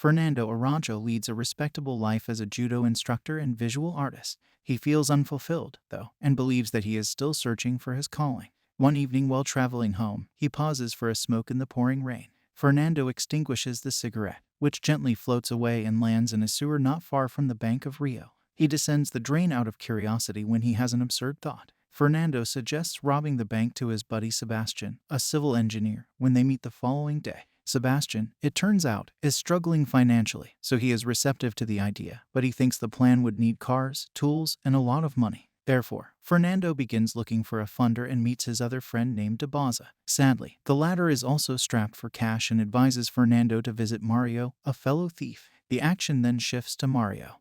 Fernando Aranjo leads a respectable life as a judo instructor and visual artist. He feels unfulfilled, though, and believes that he is still searching for his calling. One evening while traveling home, he pauses for a smoke in the pouring rain. Fernando extinguishes the cigarette, which gently floats away and lands in a sewer not far from the Bank of Rio. He descends the drain out of curiosity when he has an absurd thought. Fernando suggests robbing the bank to his buddy Sebastian, a civil engineer, when they meet the following day. Sebastian, it turns out, is struggling financially, so he is receptive to the idea, but he thinks the plan would need cars, tools, and a lot of money. Therefore, Fernando begins looking for a funder and meets his other friend named Dabaza. Sadly, the latter is also strapped for cash and advises Fernando to visit Mario, a fellow thief. The action then shifts to Mario,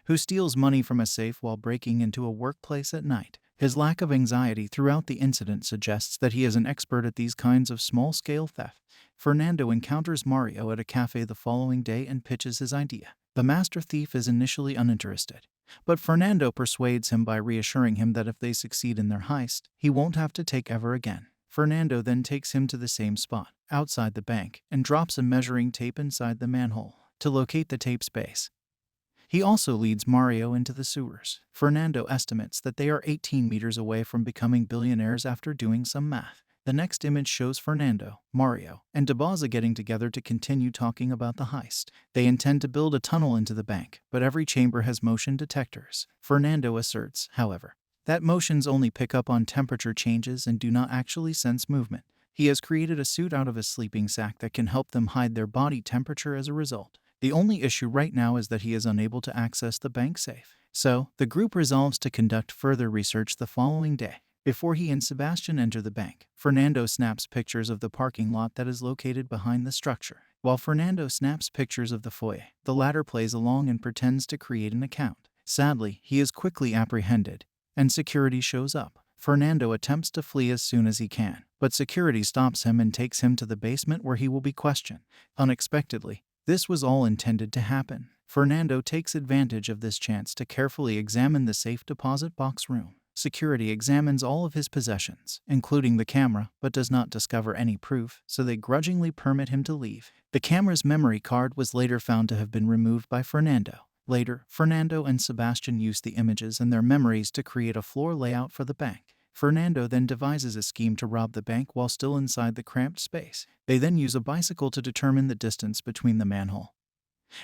who steals money from a safe while breaking into a workplace at night. His lack of anxiety throughout the incident suggests that he is an expert at these kinds of small-scale theft. Fernando encounters Mario at a cafe the following day and pitches his idea. The master thief is initially uninterested, but Fernando persuades him by reassuring him that if they succeed in their heist, he won't have to take ever again. Fernando then takes him to the same spot, outside the bank, and drops a measuring tape inside the manhole to locate the tape's base. He also leads Mario into the sewers. Fernando estimates that they are 18 meters away from becoming billionaires after doing some math. The next image shows Fernando, Mario, and Dabaza getting together to continue talking about the heist. They intend to build a tunnel into the bank, but every chamber has motion detectors. Fernando asserts, however, that motions only pick up on temperature changes and do not actually sense movement. He has created a suit out of a sleeping sack that can help them hide their body temperature as a result. The only issue right now is that he is unable to access the bank safe. So, the group resolves to conduct further research the following day. Before he and Sebastian enter the bank, Fernando snaps pictures of the parking lot that is located behind the structure. While Fernando snaps pictures of the foyer, the latter plays along and pretends to create an account. Sadly, he is quickly apprehended, and security shows up. Fernando attempts to flee as soon as he can, but security stops him and takes him to the basement where he will be questioned. Unexpectedly, this was all intended to happen. Fernando takes advantage of this chance to carefully examine the safe deposit box room. Security examines all of his possessions, including the camera, but does not discover any proof, so they grudgingly permit him to leave. The camera's memory card was later found to have been removed by Fernando. Later, Fernando and Sebastian use the images and their memories to create a floor layout for the bank. Fernando then devises a scheme to rob the bank while still inside the cramped space. They then use a bicycle to determine the distance between the manhole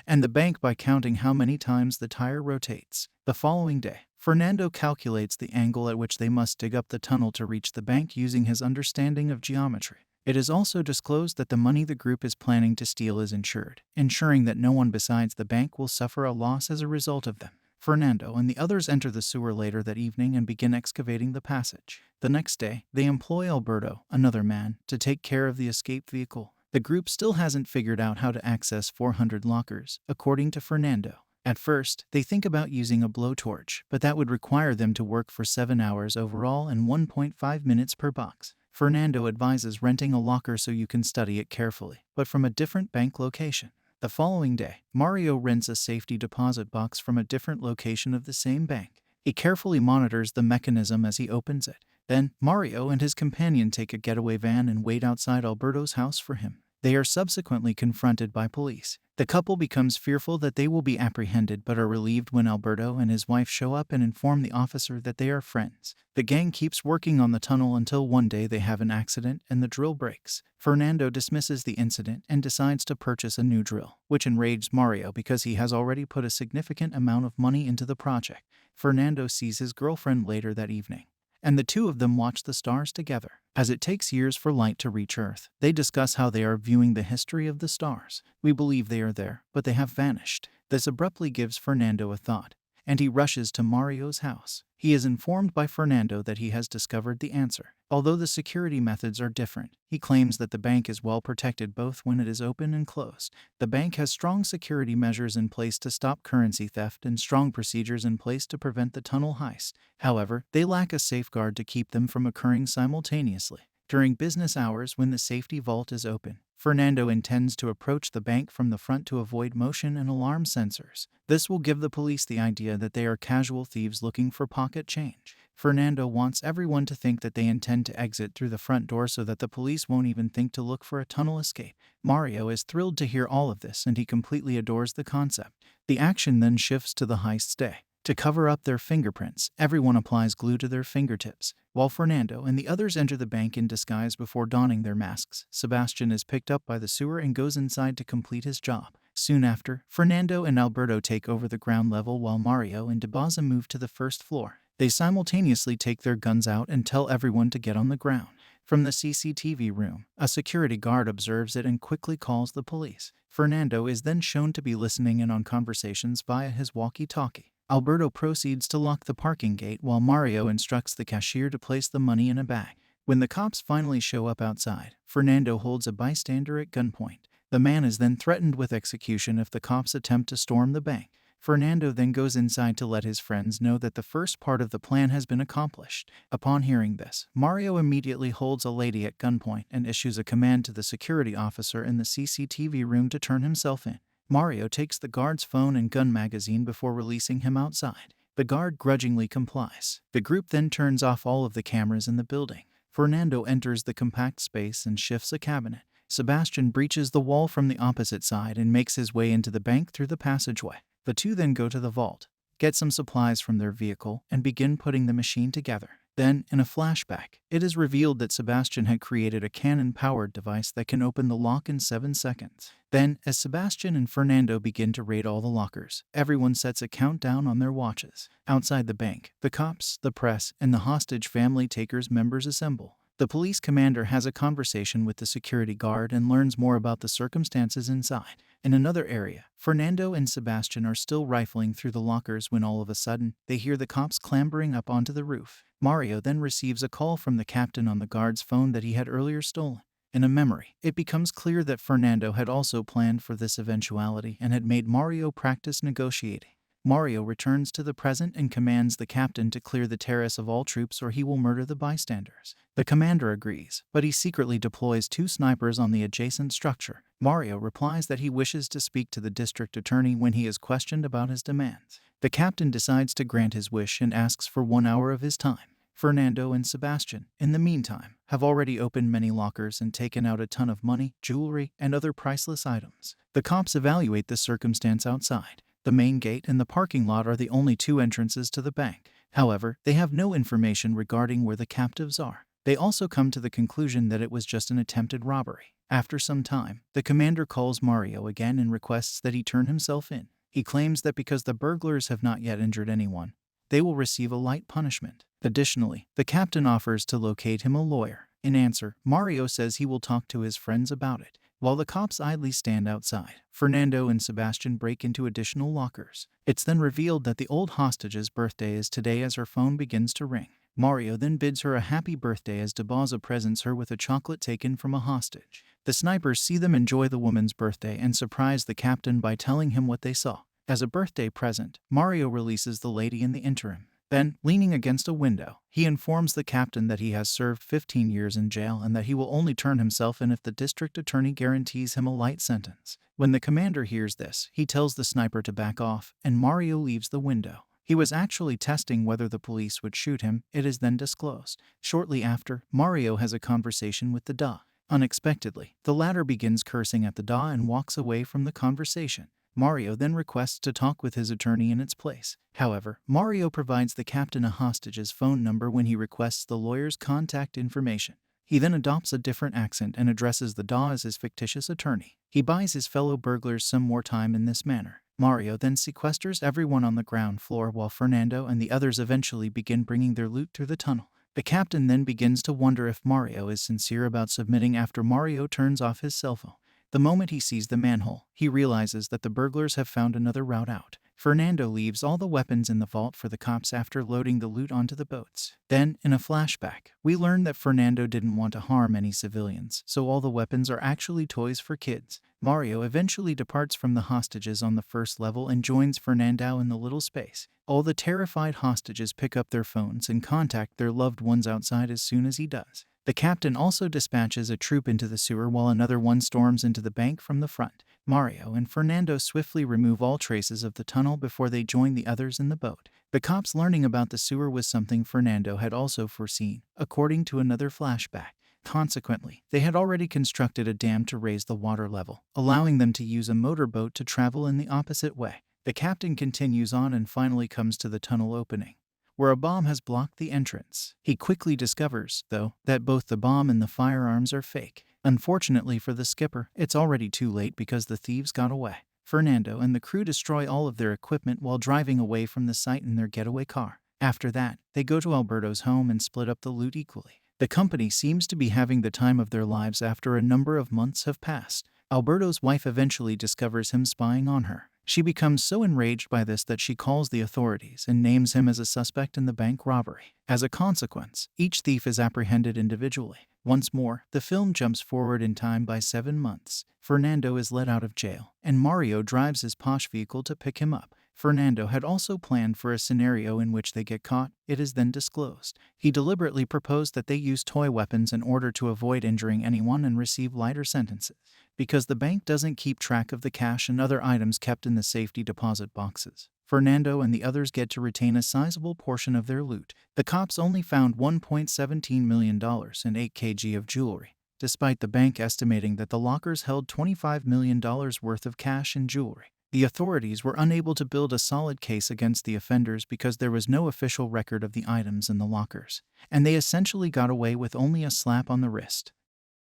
and the bank by counting how many times the tire rotates. The following day, Fernando calculates the angle at which they must dig up the tunnel to reach the bank using his understanding of geometry. It is also disclosed that the money the group is planning to steal is insured, ensuring that no one besides the bank will suffer a loss as a result of them. Fernando and the others enter the sewer later that evening and begin excavating the passage. The next day, they employ Alberto, another man, to take care of the escape vehicle. The group still hasn't figured out how to access 400 lockers, according to Fernando. At first, they think about using a blowtorch, but that would require them to work for 7 hours overall and 1.5 minutes per box. Fernando advises renting a locker so you can study it carefully, but from a different bank location. The following day, Mario rents a safety deposit box from a different location of the same bank. He carefully monitors the mechanism as he opens it. Then, Mario and his companion take a getaway van and wait outside Alberto's house for him. They are subsequently confronted by police. The couple becomes fearful that they will be apprehended but are relieved when Alberto and his wife show up and inform the officer that they are friends. The gang keeps working on the tunnel until one day they have an accident and the drill breaks. Fernando dismisses the incident and decides to purchase a new drill, which enrages Mario because he has already put a significant amount of money into the project. Fernando sees his girlfriend later that evening, and the two of them watch the stars together. As it takes years for light to reach Earth, they discuss how they are viewing the history of the stars. We believe they are there, but they have vanished. This abruptly gives Fernando a thought, and he rushes to Mario's house. He is informed by Fernando that he has discovered the answer. Although the security methods are different, he claims that the bank is well protected both when it is open and closed. The bank has strong security measures in place to stop currency theft and strong procedures in place to prevent the tunnel heist. However, they lack a safeguard to keep them from occurring simultaneously. During business hours when the safety vault is open, Fernando intends to approach the bank from the front to avoid motion and alarm sensors. This will give the police the idea that they are casual thieves looking for pocket change. Fernando wants everyone to think that they intend to exit through the front door so that the police won't even think to look for a tunnel escape. Mario is thrilled to hear all of this, and he completely adores the concept. The action then shifts to the heist's day. To cover up their fingerprints, everyone applies glue to their fingertips. While Fernando and the others enter the bank in disguise before donning their masks, Sebastian is picked up by the sewer and goes inside to complete his job. Soon after, Fernando and Alberto take over the ground level while Mario and Debaza move to the first floor. They simultaneously take their guns out and tell everyone to get on the ground. From the CCTV room, a security guard observes it and quickly calls the police. Fernando is then shown to be listening in on conversations via his walkie-talkie. Alberto proceeds to lock the parking gate while Mario instructs the cashier to place the money in a bag. When the cops finally show up outside, Fernando holds a bystander at gunpoint. The man is then threatened with execution if the cops attempt to storm the bank. Fernando then goes inside to let his friends know that the first part of the plan has been accomplished. Upon hearing this, Mario immediately holds a lady at gunpoint and issues a command to the security officer in the CCTV room to turn himself in. Mario takes the guard's phone and gun magazine before releasing him outside. The guard grudgingly complies. The group then turns off all of the cameras in the building. Fernando enters the compact space and shifts a cabinet. Sebastian breaches the wall from the opposite side and makes his way into the bank through the passageway. The two then go to the vault, get some supplies from their vehicle, and begin putting the machine together. Then, in a flashback, it is revealed that Sebastian had created a cannon-powered device that can open the lock in 7 seconds. Then, as Sebastian and Fernando begin to raid all the lockers, everyone sets a countdown on their watches. Outside the bank, the cops, the press, and the hostage family takers members assemble. The police commander has a conversation with the security guard and learns more about the circumstances inside. In another area, Fernando and Sebastian are still rifling through the lockers when all of a sudden, they hear the cops clambering up onto the roof. Mario then receives a call from the captain on the guard's phone that he had earlier stolen. In a memory, it becomes clear that Fernando had also planned for this eventuality and had made Mario practice negotiating. Mario returns to the present and commands the captain to clear the terrace of all troops or he will murder the bystanders. The commander agrees, but he secretly deploys 2 snipers on the adjacent structure. Mario replies that he wishes to speak to the district attorney when he is questioned about his demands. The captain decides to grant his wish and asks for 1 hour of his time. Fernando and Sebastian, in the meantime, have already opened many lockers and taken out a ton of money, jewelry, and other priceless items. The cops evaluate the circumstance outside. The main gate and the parking lot are the only 2 entrances to the bank. However, they have no information regarding where the captives are. They also come to the conclusion that it was just an attempted robbery. After some time, the commander calls Mario again and requests that he turn himself in. He claims that because the burglars have not yet injured anyone, they will receive a light punishment. Additionally, the captain offers to locate him a lawyer. In answer, Mario says he will talk to his friends about it. While the cops idly stand outside, Fernando and Sebastian break into additional lockers. It's then revealed that the old hostage's birthday is today as her phone begins to ring. Mario then bids her a happy birthday as Debaza presents her with a chocolate taken from a hostage. The snipers see them enjoy the woman's birthday and surprise the captain by telling him what they saw. As a birthday present, Mario releases the lady in the interim. Then, leaning against a window, he informs the captain that he has served 15 years in jail and that he will only turn himself in if the district attorney guarantees him a light sentence. When the commander hears this, he tells the sniper to back off, and Mario leaves the window. He was actually testing whether the police would shoot him. It is then disclosed. Shortly after, Mario has a conversation with the Da. Unexpectedly, the latter begins cursing at the Da and walks away from the conversation. Mario then requests to talk with his attorney in its place. However, Mario provides the captain a hostage's phone number when he requests the lawyer's contact information. He then adopts a different accent and addresses the Da as his fictitious attorney. He buys his fellow burglars some more time in this manner. Mario then sequesters everyone on the ground floor while Fernando and the others eventually begin bringing their loot through the tunnel. The captain then begins to wonder if Mario is sincere about submitting after Mario turns off his cell phone. The moment he sees the manhole, he realizes that the burglars have found another route out. Fernando leaves all the weapons in the vault for the cops after loading the loot onto the boats. Then, in a flashback, we learn that Fernando didn't want to harm any civilians, so all the weapons are actually toys for kids. Mario eventually departs from the hostages on the first level and joins Fernando in the little space. All the terrified hostages pick up their phones and contact their loved ones outside as soon as he does. The captain also dispatches a troop into the sewer while another one storms into the bank from the front. Mario and Fernando swiftly remove all traces of the tunnel before they join the others in the boat. The cops learning about the sewer was something Fernando had also foreseen, according to another flashback. Consequently, they had already constructed a dam to raise the water level, allowing them to use a motorboat to travel in the opposite way. The captain continues on and finally comes to the tunnel opening, where a bomb has blocked the entrance. He quickly discovers, though, that both the bomb and the firearms are fake. Unfortunately for the skipper, it's already too late because the thieves got away. Fernando and the crew destroy all of their equipment while driving away from the site in their getaway car. After that, they go to Alberto's home and split up the loot equally. The company seems to be having the time of their lives after a number of months have passed. Alberto's wife eventually discovers him spying on her. She becomes so enraged by this that she calls the authorities and names him as a suspect in the bank robbery. As a consequence, each thief is apprehended individually. Once more, the film jumps forward in time by 7 months. Fernando is let out of jail, and Mario drives his posh vehicle to pick him up. Fernando had also planned for a scenario in which they get caught. It is then disclosed. He deliberately proposed that they use toy weapons in order to avoid injuring anyone and receive lighter sentences, because the bank doesn't keep track of the cash and other items kept in the safety deposit boxes. Fernando and the others get to retain a sizable portion of their loot. The cops only found $1.17 million and 8 kg of jewelry, despite the bank estimating that the lockers held $25 million worth of cash and jewelry. The authorities were unable to build a solid case against the offenders because there was no official record of the items in the lockers, and they essentially got away with only a slap on the wrist.